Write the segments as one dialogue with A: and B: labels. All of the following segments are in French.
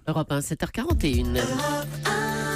A: Europe 1, 7h41.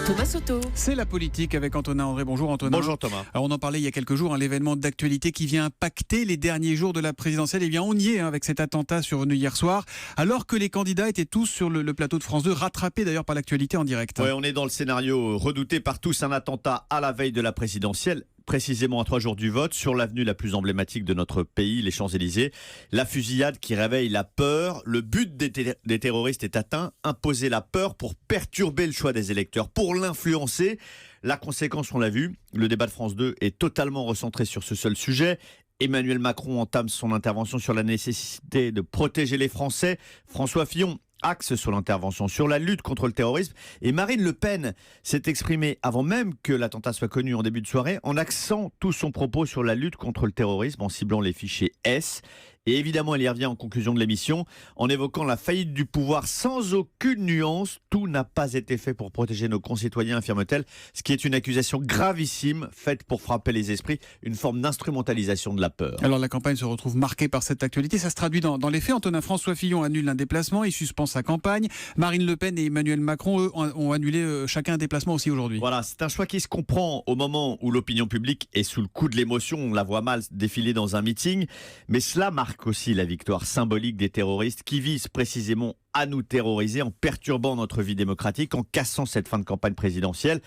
A: Thomas Soto.
B: C'est la politique avec Antonin André. Bonjour Antonin.
C: Bonjour Thomas.
B: Alors on en parlait il y a quelques jours, l'événement d'actualité qui vient impacter les derniers jours de la présidentielle. Eh bien on y est avec cet attentat survenu hier soir, alors que les candidats étaient tous sur le plateau de France 2, rattrapés d'ailleurs par l'actualité en direct.
C: Ouais, on est dans le scénario redouté par tous, un attentat à la veille de la présidentielle. Précisément à 3 jours du vote, sur l'avenue la plus emblématique de notre pays, les Champs-Élysées. La fusillade qui réveille la peur. Le but des terroristes est atteint, imposer la peur pour perturber le choix des électeurs, pour l'influencer. La conséquence, on l'a vu, le débat de France 2 est totalement recentré sur ce seul sujet. Emmanuel Macron entame son intervention sur la nécessité de protéger les Français. François Fillon axe sur l'intervention, sur la lutte contre le terrorisme. Et Marine Le Pen s'est exprimée avant même que l'attentat soit connu en début de soirée, en axant tout son propos sur la lutte contre le terrorisme, en ciblant les fichiers S. Et évidemment, elle y revient en conclusion de l'émission, en évoquant la faillite du pouvoir sans aucune nuance. Tout n'a pas été fait pour protéger nos concitoyens, affirme-t-elle, ce qui est une accusation gravissime, faite pour frapper les esprits, une forme d'instrumentalisation de la peur.
B: Alors la campagne se retrouve marquée par cette actualité. Ça se traduit dans les faits. François Fillon annule un déplacement, il suspend sa campagne. Marine Le Pen et Emmanuel Macron, eux, ont annulé chacun un déplacement aussi aujourd'hui.
C: Voilà, c'est un choix qui se comprend au moment où l'opinion publique est sous le coup de l'émotion. On la voit mal défiler dans un meeting. Mais cela marque aussi la victoire symbolique des terroristes qui visent précisément à nous terroriser en perturbant notre vie démocratique, en cassant cette fin de campagne présidentielle.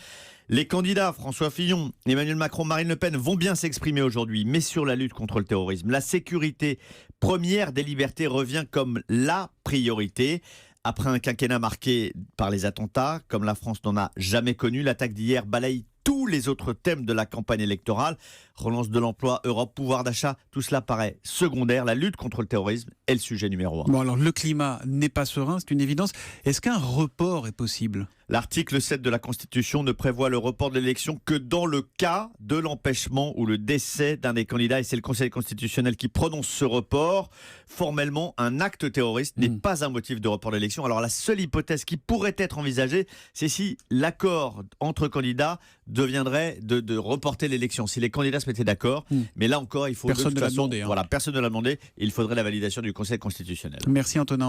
C: Les candidats François Fillon, Emmanuel Macron, Marine Le Pen vont bien s'exprimer aujourd'hui, mais sur la lutte contre le terrorisme. La sécurité première des libertés revient comme la priorité. Après un quinquennat marqué par les attentats, comme la France n'en a jamais connu, l'attaque d'hier balaye tous les autres thèmes de la campagne électorale. Relance de l'emploi, Europe, pouvoir d'achat, tout cela paraît secondaire. La lutte contre le terrorisme est le sujet numéro 1.
B: Bon, alors le climat n'est pas serein, c'est une évidence. Est-ce qu'un report est possible ?
C: L'article 7 de la Constitution ne prévoit le report de l'élection que dans le cas de l'empêchement ou le décès d'un des candidats. Et c'est le Conseil constitutionnel qui prononce ce report. Formellement, un acte terroriste n'est pas un motif de report de l'élection. Alors la seule hypothèse qui pourrait être envisagée, c'est si l'accord entre candidats deviendrait de reporter l'élection. Si les candidats se mettaient d'accord. Mais là encore, il faut
B: personne
C: de toute
B: ne l'a
C: façon,
B: demandé.
C: voilà, personne ne l'a demandé. Il faudrait la validation du Conseil constitutionnel.
B: Merci Antonin.